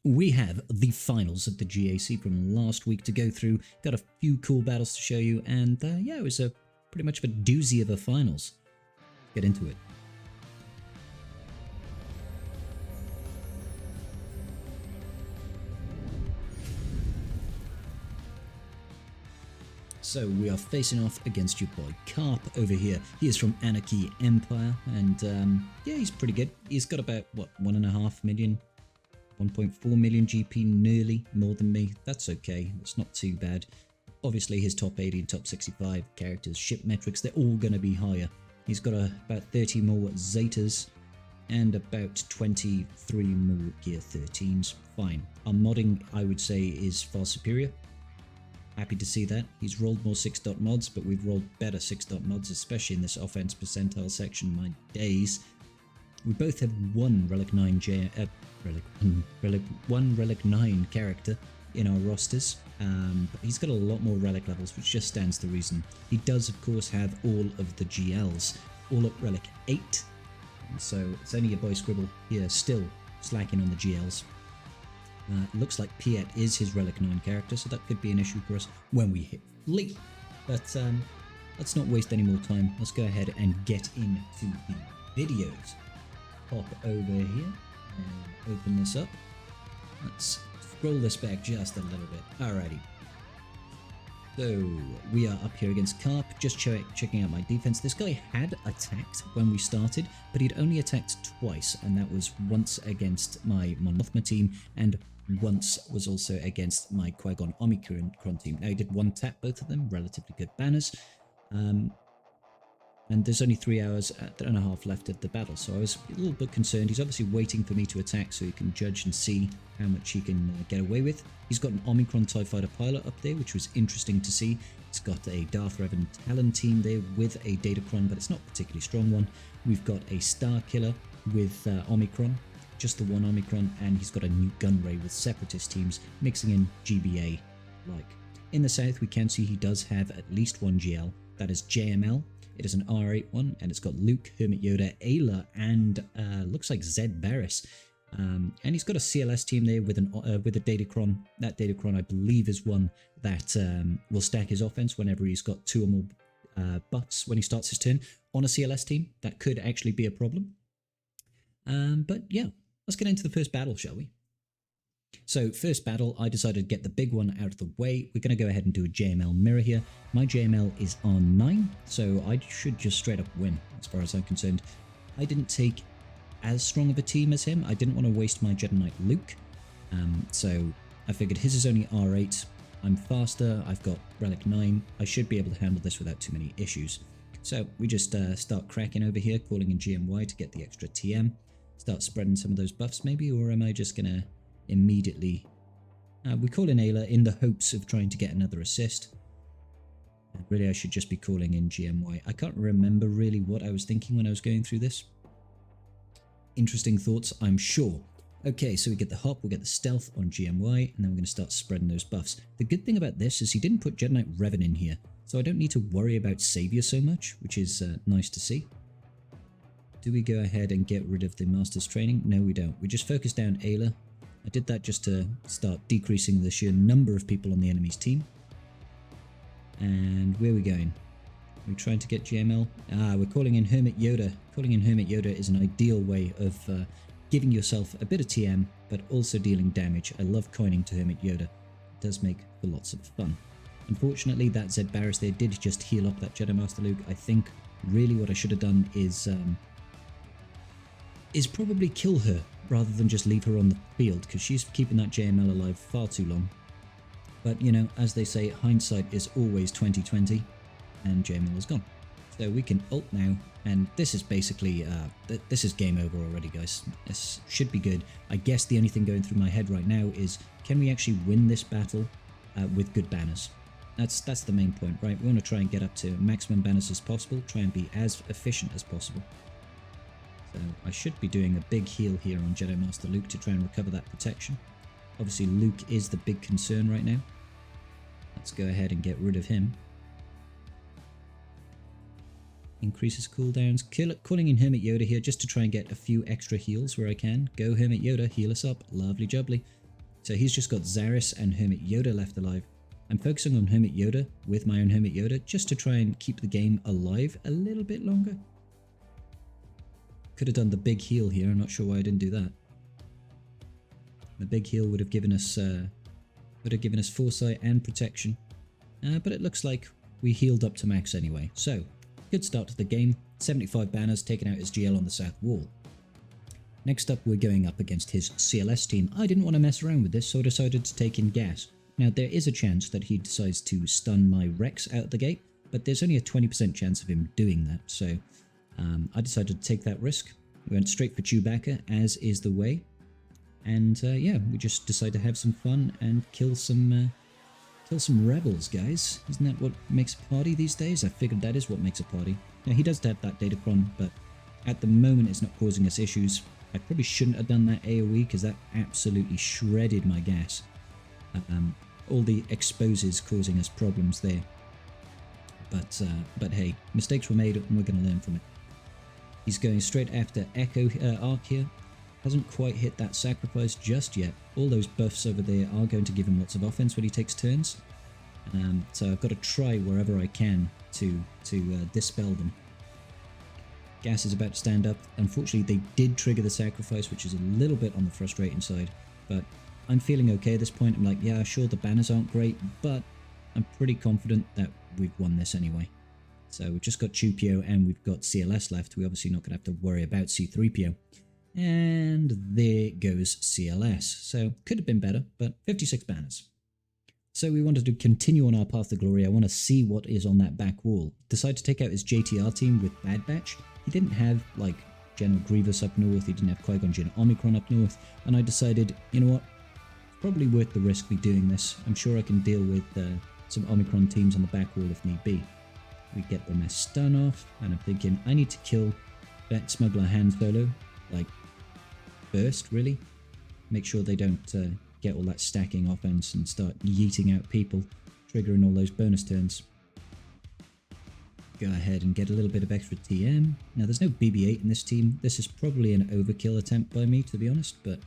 we have the finals of the GAC from last week to go through. Got a few cool battles to show you, and yeah, it was a pretty much of a doozy of a finals. Get into it. So we are facing off against your boy Carp over here. He is from Anarchy Empire, and yeah, he's pretty good. He's got about, what, 1.5 million, 1.4 million GP, nearly more than me. That's okay, that's not too bad. Obviously his top 80 and top 65 characters, ship metrics, they're all going to be higher. He's got about 30 more Zetas and about 23 more Gear 13s. Fine. Our modding, I would say, is far superior. Happy to see that. He's rolled more 6-dot mods, but we've rolled better 6-dot mods, especially in this offense percentile section. My days. We both have one Relic 9 Relic 9 character in our rosters, but he's got a lot more Relic levels, which just stands to reason. He does, of course, have all of the GLs, all at Relic 8, so it's only your boy Scribble here still slacking on the GLs. Looks like Piet is his Relic 9 character, so that could be an issue for us when we hit Fleet. But let's not waste any more time. Let's go ahead and get into the videos. Pop over here and open this up. Let's scroll this back just a little bit. Alrighty. So we are up here against Carp, just checking out my defense. This guy had attacked when we started, but he'd only attacked twice, and that was once against my Monothma team, and once was also against my Qui-Gon Omicron team. Now he did one tap both of them, relatively good banners. And there's only 3 hours and a half left of the battle, so I was a little bit concerned. He's obviously waiting for me to attack so he can judge and see how much he can get away with. He's got an Omicron TIE Fighter pilot up there, which was interesting to see. It's got a Darth Revan Talon team there with a Datacron, but it's not a particularly strong one. We've got a Star Killer with Omicron, just the one Omicron, and he's got a new Gunray with Separatist teams, mixing in GBA-like. In the south, we can see he does have at least one GL, that is JML. It is an R8 one, and it's got Luke, Hermit Yoda, Ayla, and looks like Zed Barris. And he's got a CLS team there with a Datacron. That Datacron, I believe, is one that will stack his offense whenever he's got 2 or more buffs when he starts his turn. On a CLS team, that could actually be a problem. But yeah, let's get into the first battle, shall we? So first battle, I decided to get the big one out of the way. We're going to go ahead and do a JML mirror here. My JML is on 9, so I should just straight up win as far as I'm concerned. I didn't take as strong of a team as him. I didn't want to waste my Jedi Knight Luke, so I figured his is only R8. I'm faster, I've got Relic 9. I should be able to handle this without too many issues. So we just start cracking over here, calling in GMY to get the extra TM. Start spreading some of those buffs maybe, or am I just going to immediately we call in Ayla in the hopes of trying to get another assist. Really, I should just be calling in GMY. I can't remember really what I was thinking when I was going through this. Interesting thoughts, I'm sure. Okay, so we get the hop, we'll get the stealth on GMY, and then we're going to start spreading those buffs. The good thing about this is he didn't put Jedi Knight Revan in here, so I don't need to worry about Savior so much, which is nice to see. Do we go ahead and get rid of the Master's Training? No, we don't. We just focus down Ayla. I did that just to start decreasing the sheer number of people on the enemy's team. And where are we going? Are we trying to get GML? We're calling in Hermit Yoda. Calling in Hermit Yoda is an ideal way of giving yourself a bit of TM, but also dealing damage. I love coining to Hermit Yoda. It does make for lots of fun. Unfortunately, that Zed Barris there did just heal up that Jedi Master Luke. I think really what I should have done is probably kill her rather than just leave her on the field, because she's keeping that JML alive far too long. But you know, as they say, hindsight is always 20/20, and JML is gone. So we can ult now, and this is basically this is game over already, guys. This should be good. I guess the only thing going through my head right now is, can we actually win this battle with good banners? That's the main point, right? We want to try and get up to maximum banners as possible, try and be as efficient as possible. So I should be doing a big heal here on Jedi Master Luke to try and recover that protection. Obviously Luke is the big concern right now. Let's go ahead and get rid of him. Increases cooldowns. Calling in Hermit Yoda here just to try and get a few extra heals where I can. Go Hermit Yoda, heal us up. Lovely jubbly. So he's just got Zaris and Hermit Yoda left alive. I'm focusing on Hermit Yoda with my own Hermit Yoda just to try and keep the game alive a little bit longer. Could have done the big heal here. I'm not sure why I didn't do that. The big heal would have given us foresight and protection. But it looks like we healed up to max anyway. So, good start to the game. 75 banners, taking out his GL on the south wall. Next up, we're going up against his CLS team. I didn't want to mess around with this, so I decided to take in Gas. Now, there is a chance that he decides to stun my Rex out the gate, but there's only a 20% chance of him doing that, so I decided to take that risk. We went straight for Chewbacca, as is the way. And yeah, we just decided to have some fun and kill some rebels, guys. Isn't that what makes a party these days? I figured that is what makes a party. Now, he does have that Datacron, but at the moment it's not causing us issues. I probably shouldn't have done that AoE because that absolutely shredded my Gas. All the exposes causing us problems there. But hey, mistakes were made and we're going to learn from it. He's going straight after Echo Arc here. Hasn't quite hit that sacrifice just yet. All those buffs over there are going to give him lots of offense when he takes turns. So I've got to try wherever I can to dispel them. Gas is about to stand up. Unfortunately, they did trigger the sacrifice, which is a little bit on the frustrating side. But I'm feeling okay at this point. I'm like, yeah, sure, the banners aren't great, but I'm pretty confident that we've won this anyway. So we've just got Chewpio and we've got CLS left. We're obviously not going to have to worry about C-3PO. And there goes CLS. So could have been better, but 56 banners. So we wanted to continue on our path to glory. I want to see what is on that back wall. Decide to take out his JTR team with Bad Batch. He didn't have like General Grievous up north. He didn't have Qui-Gon Jinn Omicron up north. And I decided, you know what? Probably worth the risk me doing this. I'm sure I can deal with some Omicron teams on the back wall if need be. We get the mass stun off, and I'm thinking I need to kill that Smuggler Han Solo, like first, really. Make sure they don't get all that stacking offense and start yeeting out people, triggering all those bonus turns. Go ahead and get a little bit of extra TM. Now, there's no BB-8 in this team. This is probably an overkill attempt by me, to be honest, but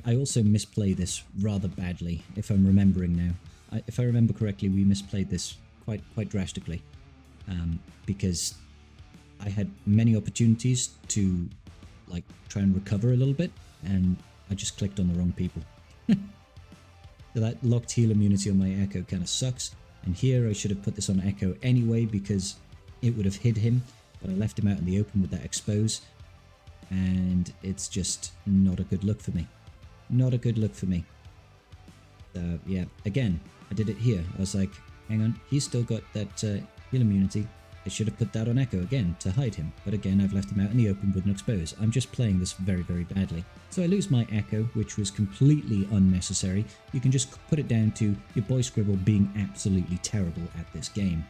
I also misplay this rather badly, if I'm remembering now. If I remember correctly, we misplayed this quite drastically, because I had many opportunities to like try and recover a little bit, and I just clicked on the wrong people. So that locked heal immunity on my Echo kind of sucks, and here I should have put this on Echo anyway because it would have hid him, but I left him out in the open with that expose, and it's just not a good look for me. Not a good look for me. So yeah, again, I did it here. I was like, hang on, he's still got that heal immunity. I should have put that on Echo again to hide him, but again I've left him out in the open with an expose. I'm just playing this very, very badly. So I lose my Echo, which was completely unnecessary. You can just put it down to your boy Scribble being absolutely terrible at this game.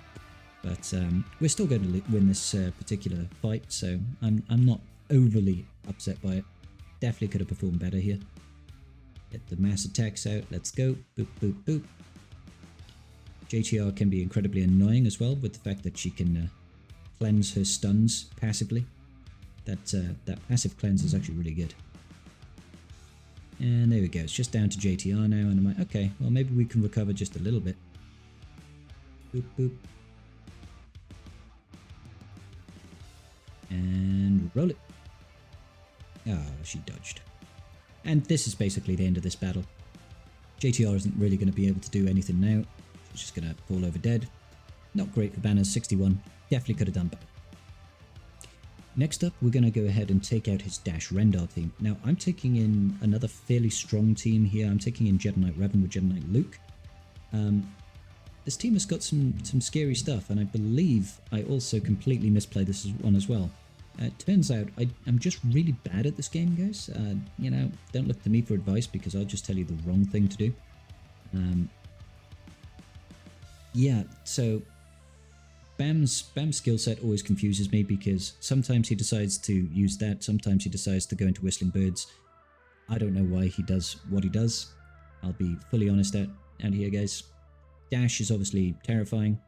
But we're still going to win this particular fight, so I'm not overly upset by it. Definitely could have performed better here. Get the mass attacks out, let's go, boop, boop, boop. JTR can be incredibly annoying as well, with the fact that she can cleanse her stuns passively. That passive cleanse is actually really good. And there we go, it's just down to JTR now, and I'm like, okay, well maybe we can recover just a little bit. Boop, boop. And roll it. Oh, she dodged. And this is basically the end of this battle. JTR isn't really going to be able to do anything now. She's just going to fall over dead. Not great for banners, 61. Definitely could have done better. Next up, we're going to go ahead and take out his Dash Rendar team. Now, I'm taking in another fairly strong team here. I'm taking in Jedi Knight Revan with Jedi Knight Luke. This team has got some scary stuff, and I believe I also completely misplayed this one as well. It turns out I'm just really bad at this game, guys. You know, don't look to me for advice because I'll just tell you the wrong thing to do. Yeah, so Bam's skill set always confuses me because sometimes he decides to use that, sometimes he decides to go into Whistling Birds. I don't know why he does what he does. I'll be fully honest out here, guys. Dash is obviously terrifying.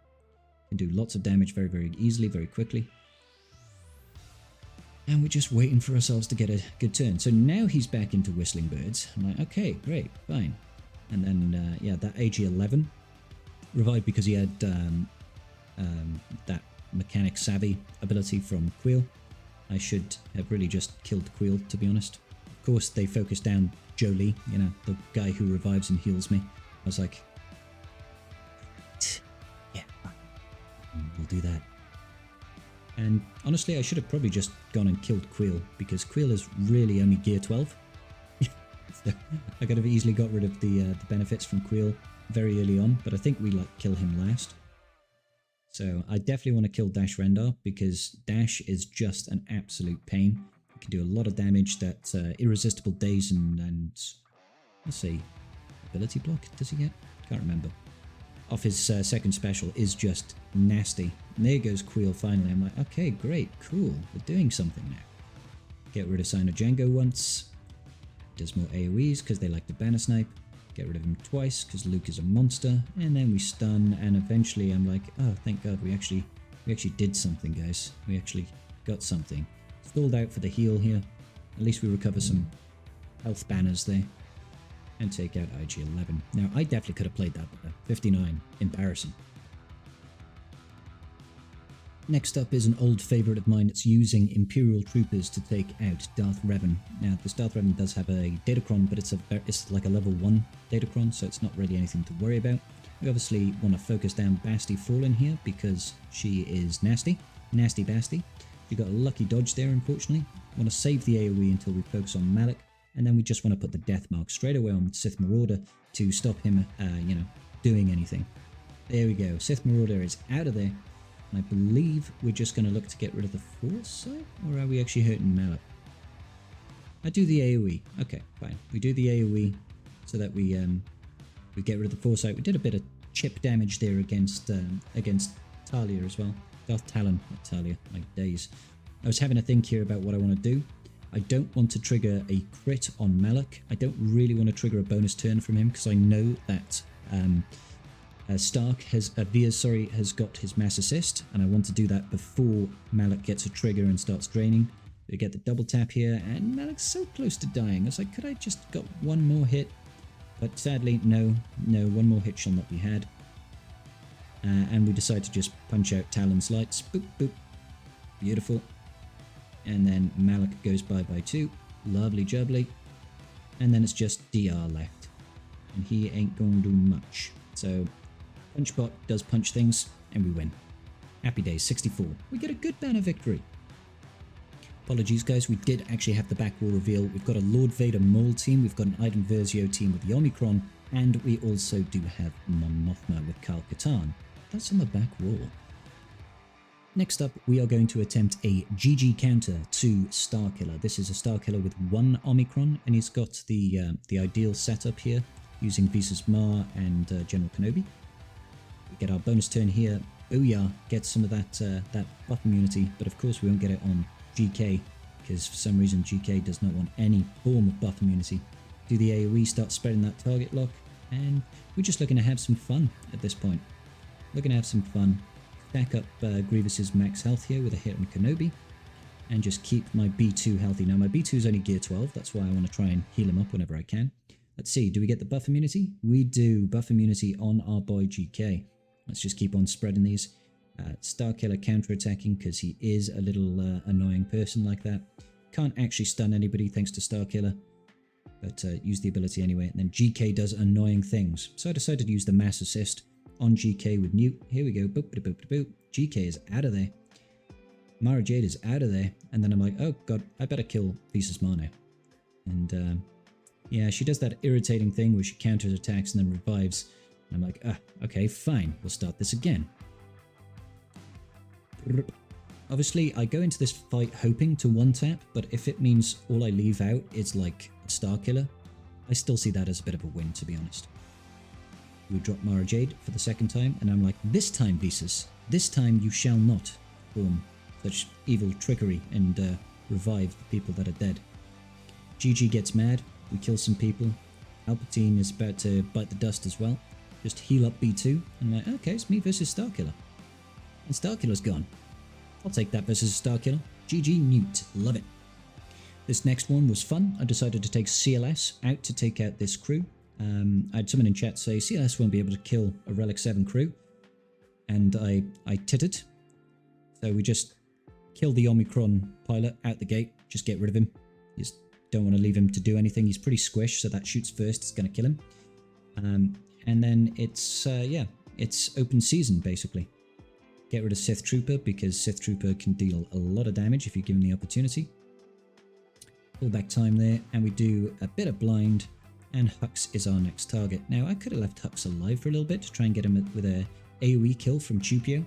Can do lots of damage very, very easily, very quickly. And we're just waiting for ourselves to get a good turn. So now he's back into Whistling Birds. I'm like, okay, great, fine. And then, yeah, that AG11 revived because he had that Mechanic Savvy ability from Queel. I should have really just killed Queel, to be honest. Of course, they focused down Jolie, you know, the guy who revives and heals me. I was like, yeah, we'll do that. And honestly, I should have probably just gone and killed Queel, because Queel is really only gear 12. So I could have easily got rid of the benefits from Queel very early on, but I think we like kill him last. So I definitely want to kill Dash Rendar, because Dash is just an absolute pain. He can do a lot of damage. That irresistible daze and let's see, ability block does he get? Can't remember. Off his second special is just nasty. And there goes Queel finally. I'm like, okay, great, cool, we're doing something now. Get rid of Django once. Does more AoEs because they like to banner snipe. Get rid of him twice because Luke is a monster. And then we stun, and eventually I'm like, oh, thank God, we actually did something, guys. We actually got something. Stalled out for the heal here. At least we recover some health banners there. And take out IG-11. Now, I definitely could have played that better. 59. Embarrassing. Next up is an old favourite of mine. It's using Imperial Troopers to take out Darth Revan. Now, this Darth Revan does have a Datacron, but it's like a level 1 Datacron, so it's not really anything to worry about. We obviously want to focus down Basti Fallen here, because she is nasty. Nasty Basti. We got a lucky dodge there, unfortunately. Want to save the AoE until we focus on Malak. And then we just want to put the death mark straight away on Sith Marauder to stop him, you know, doing anything. There we go. Sith Marauder is out of there. And I believe we're just going to look to get rid of the Foresight, or are we actually hurting Malak? I do the AoE. Okay, fine. We do the AoE so that we get rid of the Foresight. We did a bit of chip damage there against Talia as well. Darth Talon, not Talia. My days. I was having a think here about what I want to do. I don't want to trigger a crit on Malak. I don't really want to trigger a bonus turn from him, because I know that Veers has got his mass assist, and I want to do that before Malak gets a trigger and starts draining. We get the double tap here, and Malak's so close to dying. I was like, could I just got one more hit? But sadly, no, one more hit shall not be had. And we decide to just punch out Talon's lights. Boop, boop. Beautiful. And then Malak goes by 2. Lovely jubbly. And then it's just DR left. And he ain't gonna do much. So Punchbot does punch things, and we win. Happy days, 64. We get a good banner victory. Apologies, guys, we did actually have the back wall reveal. We've got a Lord Vader Maul team, we've got an Iden Versio team with the Omicron, and we also do have Mon Mothma with Kyle Katarn. That's on the back wall. Next up, we are going to attempt a GG counter to Starkiller. This is a Starkiller with 1 Omicron, and he's got the ideal setup here, using Visas Ma and General Kenobi. We get our bonus turn here. Booyah, get some of that buff immunity, but of course we won't get it on GK, because for some reason GK does not want any form of buff immunity. Do the AoE, start spreading that target lock, and we're just looking to have some fun at this point. Looking to have some fun. Stack up Grievous's max health here with a hit on Kenobi, and just keep my B2 healthy. Now my B2 is only gear 12, that's why I want to try and heal him up whenever I can. Let's see, do we get the buff immunity? We do. Buff immunity on our boy GK. Let's just keep on spreading these. Starkiller counter-attacking, because he is a little annoying person like that. Can't actually stun anybody thanks to Starkiller, but use the ability anyway. And then GK does annoying things. So I decided to use the mass assist on GK with Newt. Here we go. Boop, boop, boop, boop. GK is out of there. Mara Jade is out of there. And then I'm like, oh god, I better kill Visas Ma now. And yeah, she does that irritating thing where she counters attacks and then revives. And I'm like, okay, fine. We'll start this again. Obviously, I go into this fight hoping to one-tap, but if it means all I leave out is like Starkiller, I still see that as a bit of a win, to be honest. We drop Mara Jade for the second time, and I'm like, this time, Visas, this time you shall not form such evil trickery and revive the people that are dead. GG gets mad, we kill some people. Palpatine is about to bite the dust as well. Just heal up B2, and I'm like, okay, it's me versus Starkiller. And Starkiller's gone. I'll take that versus Starkiller. GG Newt, love it. This next one was fun. I decided to take CLS out to take out this crew. I had someone in chat say CLS won't be able to kill a Relic 7 crew, and I tittered. So we just kill the Omicron pilot out the gate, just get rid of him. You just don't want to leave him to do anything. He's pretty squished, so that shoots first, it's going to kill him. And then it's, it's open season, basically. Get rid of Sith Trooper, because Sith Trooper can deal a lot of damage if you give him the opportunity. Pull back time there, and we do a bit of blind, and Hux is our next target. Now, I could have left Hux alive for a little bit to try and get him with a AoE kill from Chupio.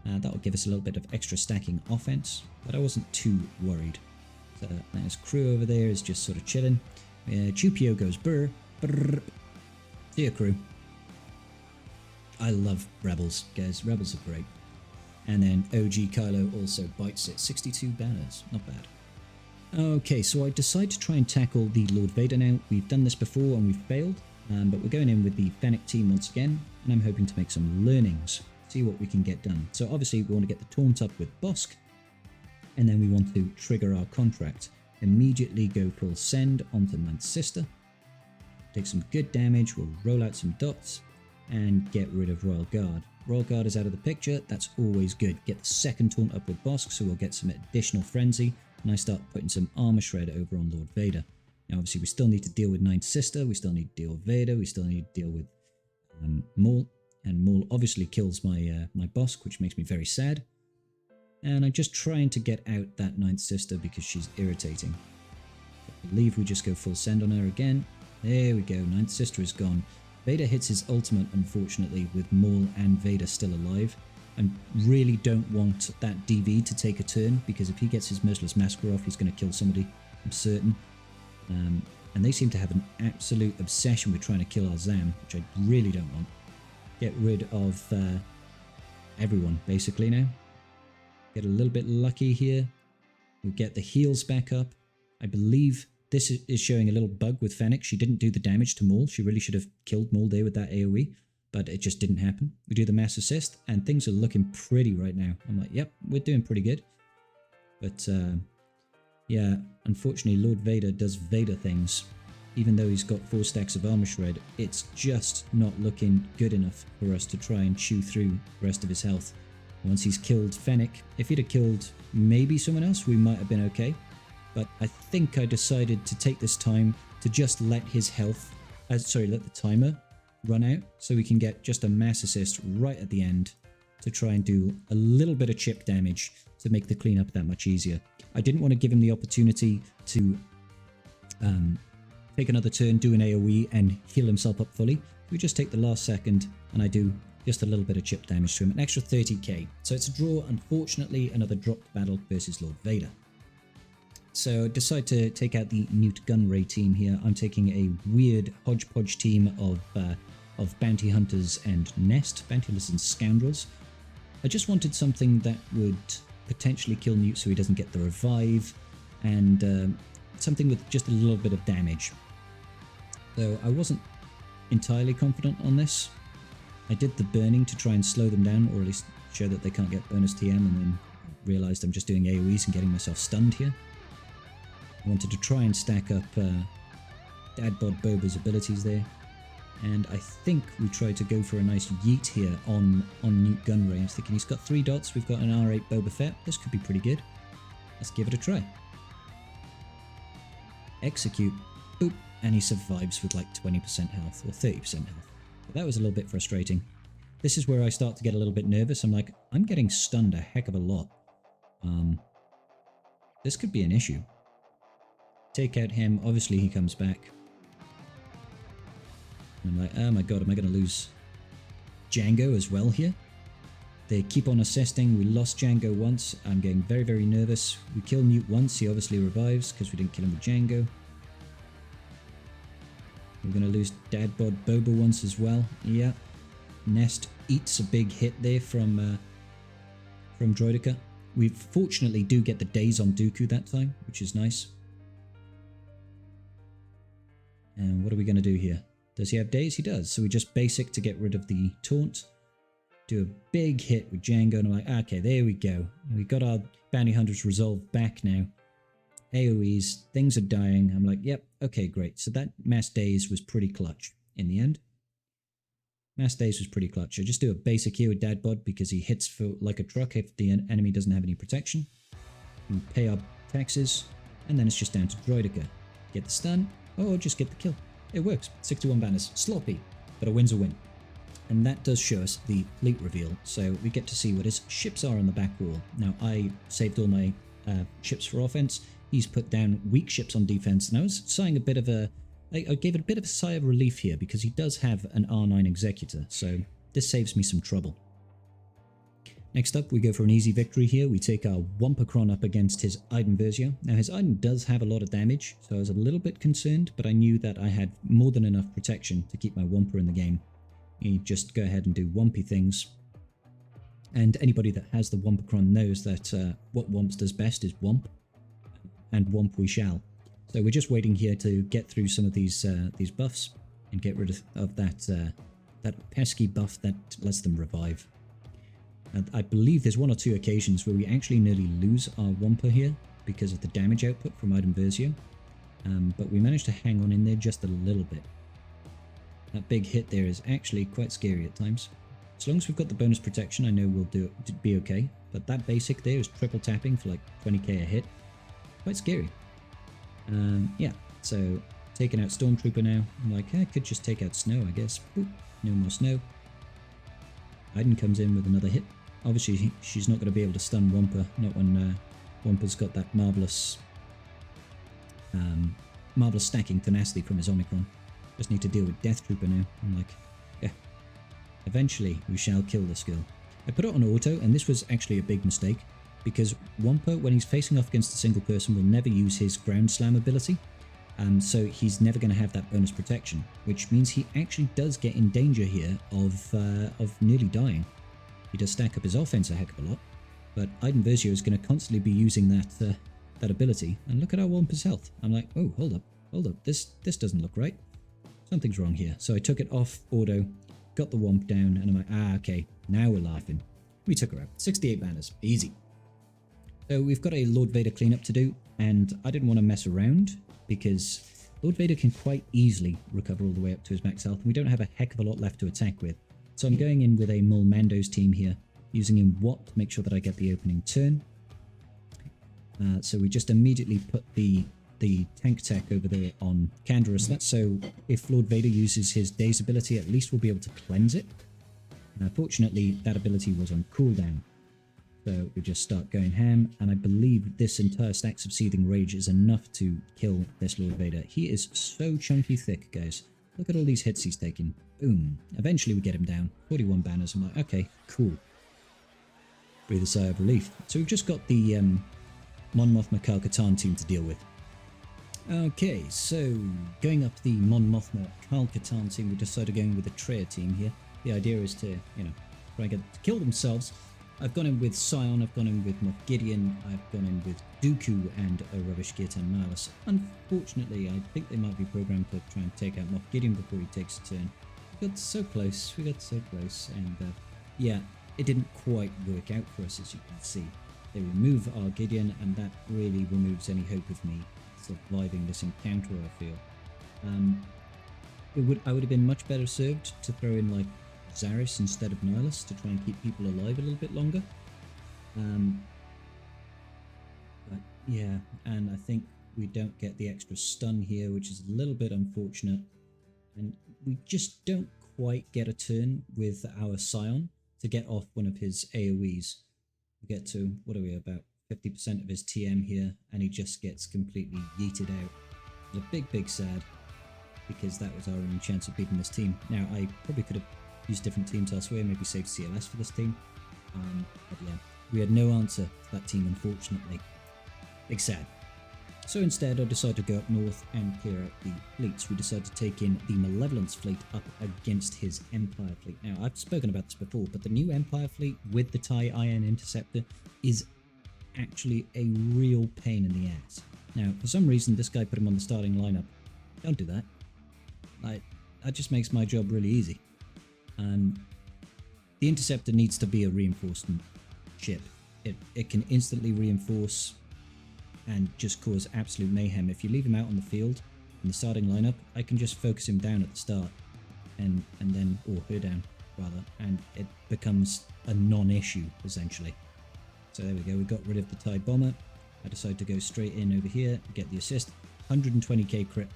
That will give us a little bit of extra stacking offense, but I wasn't too worried. So his crew over there is just sort of chilling. Chupio goes brr, brr. See ya, crew. I love Rebels, guys. Rebels are great. And then OG Kylo also bites it. 62 banners, not bad. Okay, so I decide to try and tackle the Lord Vader now. We've done this before and we've failed, but we're going in with the Fennec team once again, and I'm hoping to make some learnings, see what we can get done. So obviously we want to get the taunt up with Bosk, and then we want to trigger our contract. Immediately go full send onto Ninth Sister, take some good damage, we'll roll out some dots, and get rid of Royal Guard. Royal Guard is out of the picture, that's always good. Get the second taunt up with Bosk, so we'll get some additional frenzy, and I start putting some armor shred over on Lord Vader. Now obviously we still need to deal with Ninth Sister, we still need to deal with Vader, we still need to deal with Maul, and Maul obviously kills my my Bosk, which makes me very sad. And I'm just trying to get out that Ninth Sister because she's irritating. I believe we just go full send on her again. There we go, Ninth Sister is gone. Vader hits his ultimate, unfortunately, with Maul and Vader still alive. I really don't want that DV to take a turn, because if he gets his Merciless Massacre off, he's going to kill somebody, I'm certain. And they seem to have an absolute obsession with trying to kill our Zam, which I really don't want. Get rid of everyone, basically, now. Get a little bit lucky here. We'll get the heals back up. I believe this is showing a little bug with Fennec. She didn't do the damage to Maul. She really should have killed Maul there with that AoE, but it just didn't happen. We do the mass assist, and things are looking pretty right now. I'm like, yep, we're doing pretty good. But, yeah, unfortunately, Lord Vader does Vader things. Even though he's got 4 stacks of armor shred, it's just not looking good enough for us to try and chew through the rest of his health. Once he's killed Fennec, if he'd have killed maybe someone else, we might have been okay. But I think I decided to take this time to just let his health, let the timer run out, so we can get just a mass assist right at the end to try and do a little bit of chip damage to make the cleanup that much easier. I didn't want to give him the opportunity to take another turn, do an AoE, and heal himself up fully. We just take the last second, and I do just a little bit of chip damage to him, an extra 30k. So it's a draw, unfortunately, another dropped battle versus Lord Vader. So decide to take out the Newt Gunray team here. I'm taking a weird hodgepodge team of bounty hunters and Nest, bounty hunters and scoundrels. I just wanted something that would potentially kill Newt so he doesn't get the revive, and something with just a little bit of damage. So I wasn't entirely confident on this. I did the burning to try and slow them down, or at least show that they can't get bonus TM, and then realised I'm just doing AoEs and getting myself stunned here. I wanted to try and stack up Dadbod Boba's abilities there, and I think we tried to go for a nice yeet here on Newt Gunray. I was thinking he's got 3 dots, we've got an R8 Boba Fett, this could be pretty good. Let's give it a try. Execute, boop, and he survives with like 20% health, or 30% health. But that was a little bit frustrating. This is where I start to get a little bit nervous. I'm like, I'm getting stunned a heck of a lot. This could be an issue. Take out him, obviously he comes back. And I'm like, oh my god, am I going to lose Django as well here? They keep on assisting. We lost Django once. I'm getting very, very nervous. We kill Newt once. He obviously revives because we didn't kill him with Django. We're going to lose Dadbod Boba once as well. Yeah. Nest eats a big hit there from Droideka. We fortunately do get the days on Dooku that time, which is nice. And what are we going to do here? Does he have days? He does. So we just basic to get rid of the taunt. do a big hit with Django, and I'm like, okay, there we go. We got our bounty hunters resolved back now. AoEs, things are dying. I'm like, yep, okay, great. So that mass daze was pretty clutch in the end. Mass daze was pretty clutch. I just do a basic here with Dadbod because he hits for like a truck if the enemy doesn't have any protection. We pay our taxes, and then it's just down to Droidica. Get the stun, or just get the kill. It works. 61 banners. Sloppy, but a win's a win. And that does show us the fleet reveal, so we get to see what his ships are on the back wall. Now, I saved all my ships for offense. He's put down weak ships on defense, and I was sighing a bit of a... I gave it a bit of a sigh of relief here, because he does have an R9 Executor, so this saves me some trouble. Next up, we go for an easy victory here. We take our Wampacron up against his Iden Versio. Now, his Iden does have a lot of damage, so I was a little bit concerned, but I knew that I had more than enough protection to keep my Wampa in the game. You just go ahead and do Wampy things. And anybody that has the Wampacron knows that what Wamps does best is Wamp, and Wamp we shall. So we're just waiting here to get through some of these buffs and get rid of that pesky buff that lets them revive. And I believe there's 1 or 2 occasions where we actually nearly lose our Wampa here because of the damage output from Iden Versio, but we managed to hang on in there just a little bit. That big hit there is actually quite scary at times. As long as we've got the bonus protection, I know we'll be okay. But that basic there is triple tapping for like 20k a hit. Quite scary. Yeah, so taking out Stormtrooper now. I'm like, I could just take out Snow, I guess. Boop, no more Snow. Iden comes in with another hit. Obviously, she's not going to be able to stun Wampa, not when Wampa's got that marvelous stacking tenacity from his Omicron. Just need to deal with Death Trooper now. I'm like, yeah, eventually we shall kill this girl. I put it on auto, and this was actually a big mistake, because Wampa, when he's facing off against a single person, will never use his ground slam ability, so he's never going to have that bonus protection, which means he actually does get in danger here of nearly dying. He does stack up his offense a heck of a lot, but Iden Versio is going to constantly be using that ability, and look at our Wampa's health. I'm like, oh, hold up, this doesn't look right. Something's wrong here. So I took it off auto, got the Wamp down, and I'm like, okay, now we're laughing. We took her out. 68 banners. Easy. So we've got a Lord Vader cleanup to do, and I didn't want to mess around, because Lord Vader can quite easily recover all the way up to his max health, and we don't have a heck of a lot left to attack with. So I'm going in with a Mulmando's team here, using in Watt to make sure that I get the opening turn. So we just immediately put the tank tech over there on Canderous. That's so if Lord Vader uses his Daze ability, at least we'll be able to cleanse it. Fortunately, that ability was on cooldown. So we just start going ham, and I believe this entire Stacks of Seething Rage is enough to kill this Lord Vader. He is so chunky thick, guys. Look at all these hits he's taking. Boom. Eventually we get him down. 41 banners. I'm like, okay, cool. Breathe a sigh of relief. So we've just got the Mon Mothma Kal-Katarn team to deal with. Okay, so going up the Mon Mothma Kal-Katarn team, we decided going with the Treya team here. The idea is to, try and get to kill themselves. I've gone in with Scion, I've gone in with Moff Gideon, I've gone in with Dooku and a Rubbish Geartan Nihilus. Unfortunately, I think they might be programmed to try and take out Moff Gideon before he takes a turn. We got so close, and yeah, it didn't quite work out for us, as you can see. They remove our Gideon, and that really removes any hope of me surviving this encounter, I feel. I would have been much better served to throw in like Zaris instead of Nihilus to try and keep people alive a little bit longer. But yeah, and I think we don't get the extra stun here, which is a little bit unfortunate. And we just don't quite get a turn with our Scion to get off one of his AoEs. We get to, what are we, about 50% of his TM here, and he just gets completely yeeted out. It's a big sad, because that was our only chance of beating this team. Now, I probably could have used different teams elsewhere, maybe saved CLS for this team. But yeah, we had no answer to that team, unfortunately. Big sad. So instead, I decided to go up north and clear out the fleets. We decided to take in the Malevolence fleet up against his Empire fleet. Now, I've spoken about this before, but the new Empire fleet with the TIE Iron Interceptor is actually a real pain in the ass. Now, for some reason, this guy put him on the starting lineup. Don't do that. That just makes my job really easy. The Interceptor needs to be a reinforcement ship. It can instantly reinforce and just cause absolute mayhem. If you leave him out on the field in the starting lineup, I can just focus him down at the start and then, or her down rather, and it becomes a non-issue essentially. So there we go, we got rid of the TIE bomber. I decided to go straight in over here, get the assist, 120k crit,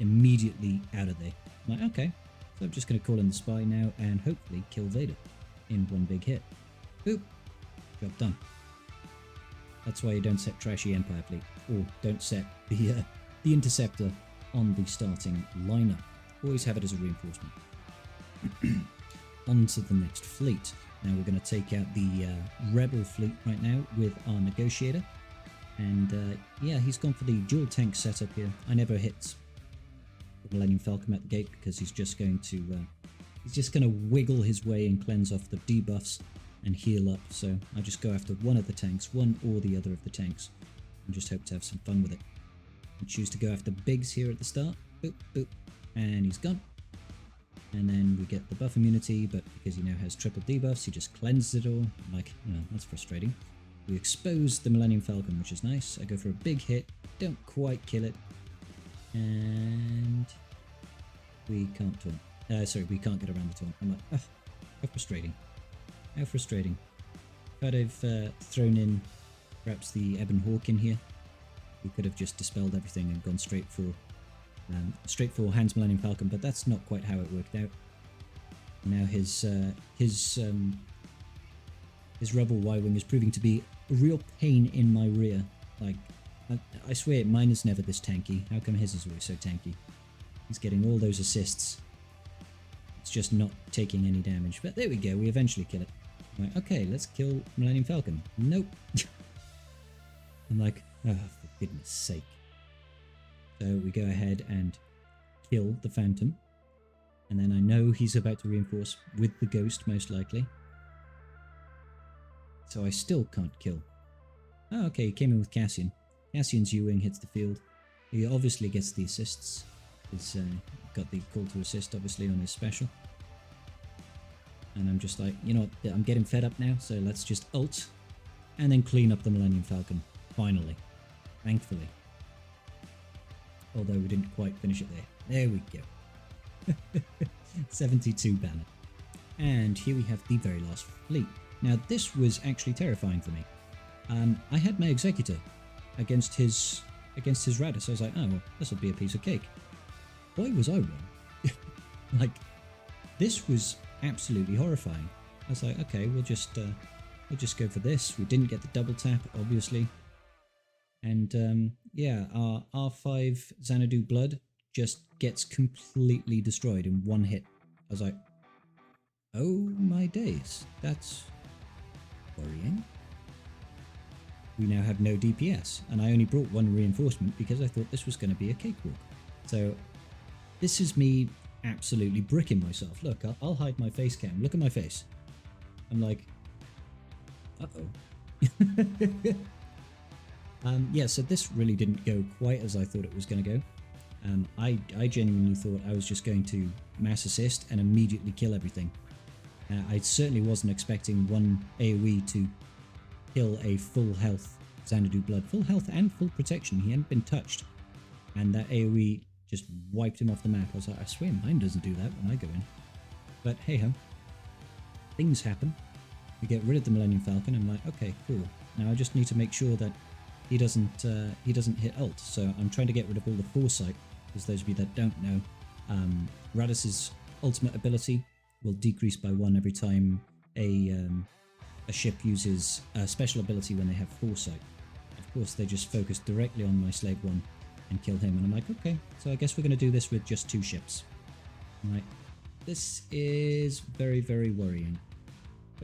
immediately out of there. I'm like, okay, so I'm just going to call in the spy now and hopefully kill Vader in one big hit. Boop, job done. That's why you don't set Trashy Empire Fleet, or don't set the Interceptor on the starting lineup. Always have it as a reinforcement. On to the next fleet. Now we're going to take out the Rebel fleet right now with our Negotiator. And yeah, he's gone for the dual tank setup here. I never hit the Millennium Falcon at the gate because he's just going to wiggle his way and cleanse off the debuffs and heal up. So I just go after one of the tanks, one or the other of the tanks, and just hope to have some fun with it. I choose to go after Biggs here at the start. Boop, boop, and he's gone. And then we get the buff immunity, but because he now has triple debuffs, he just cleanses it all. I'm like, oh, that's frustrating. We expose the Millennium Falcon, which is nice. I go for a big hit, don't quite kill it, and we can't taunt. Sorry, we can't get around the taunt. I'm like, oh, how frustrating. How frustrating. If I'd have thrown in perhaps the Ebon Hawk in here, we could have just dispelled everything and gone straight for Hans Millennium Falcon, but that's not quite how it worked out. Now his Rebel Y-Wing is proving to be a real pain in my rear. Like, I swear mine is never this tanky. How come his is always so tanky? He's getting all those assists. It's just not taking any damage. But there we go, we eventually kill it. I'm like, okay, let's kill Millennium Falcon. Nope. I'm like, oh, for goodness sake. So we go ahead and kill the Phantom. And then I know he's about to reinforce with the Ghost, most likely. So I still can't kill. Oh, okay, he came in with Cassian. Cassian's U-Wing hits the field. He obviously gets the assists. He's got the call to assist, obviously, on his special. And I'm just like, you know what, I'm getting fed up now, so let's just ult. And then clean up the Millennium Falcon. Finally. Thankfully. Although we didn't quite finish it there. There we go. 72 banner. And here we have the very last fleet. Now this was actually terrifying for me. I had my Executor against his Raddus. I was like, oh well, this will be a piece of cake. Boy was I wrong. Like, this was absolutely horrifying. I was like, okay, we'll just go for this. We didn't get the double tap, obviously. And yeah, our R5 Xanadu Blood just gets completely destroyed in one hit. I was like, oh my days, that's worrying. We now have no DPS, and I only brought one reinforcement because I thought this was going to be a cakewalk. So this is me absolutely bricking myself. Look, I'll hide my face cam. Look at my face. I'm like, uh-oh. Yeah, so this really didn't go quite as I thought it was going to go. I genuinely thought I was just going to mass assist and immediately kill everything. I certainly wasn't expecting one AoE to kill a full health Xanadu Blood. Full health and full protection. He hadn't been touched. And that AoE just wiped him off the map. I was like, I swear mine doesn't do that when I go in. But hey ho. Things happen. We get rid of the Millennium Falcon. I'm like, okay, cool. Now I just need to make sure that he doesn't hit ult. So I'm trying to get rid of all the foresight. Because those of you that don't know, Raddus's ultimate ability will decrease by 1 every time a ship uses a special ability when they have foresight. Of course, they just focus directly on my Slave 1 and kill him. And I'm like, okay, so I guess we're going to do this with just 2 ships. Right. This is very, very worrying.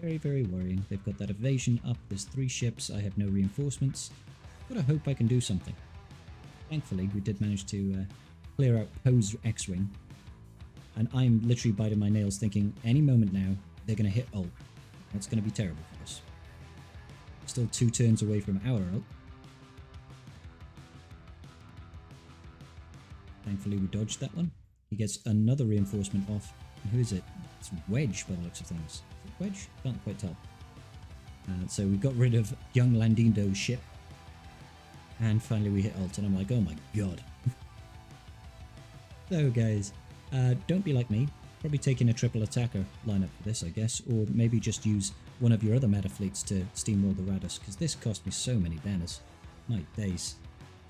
Very, very worrying. They've got that evasion up. There's 3 ships. I have no reinforcements. But I hope I can do something. Thankfully, we did manage to clear out Poe's X-Wing. And I'm literally biting my nails thinking, any moment now, they're going to hit ult. That's going to be terrible for us. Still 2 turns away from our ult. Thankfully, we dodged that one. He gets another reinforcement off. And who is it? It's Wedge by the looks of things. Is it Wedge? Can't quite tell. So we got rid of young Landindo's ship. And finally we hit ult, and I'm like, oh my god. So guys, don't be like me. Probably taking a triple attacker lineup for this, I guess. Or maybe just use one of your other meta fleets to steamroll the Raddus, because this cost me so many banners. My days.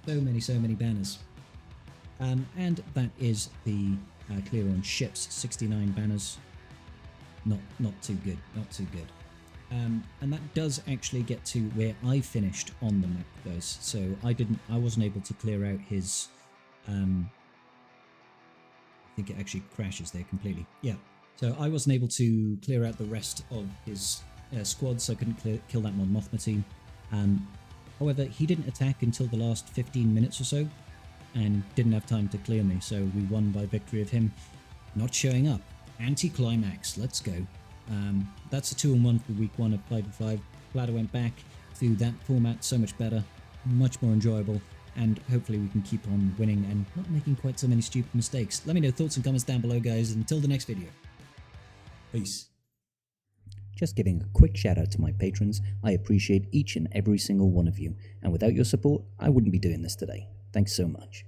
So many banners. And that is the clear on ships. 69 banners. Not too good. Not too good. And that does actually get to where I finished on the map, guys. So I wasn't able to clear out his. I think it actually crashes there completely. Yeah. So I wasn't able to clear out the rest of his squad, so I couldn't kill that Mon Mothma team. However, he didn't attack until the last 15 minutes or so, and didn't have time to clear me, so we won by victory of him not showing up. Anti-climax, let's go. That's a 2-1 for week 1 of 5-5. Glad I went back through that format, so much better, much more enjoyable, and hopefully we can keep on winning and not making quite so many stupid mistakes. Let me know thoughts and comments down below, guys, and until the next video. Peace. Just giving a quick shout out to my patrons. I appreciate each and every single one of you, and without your support, I wouldn't be doing this today. Thanks so much.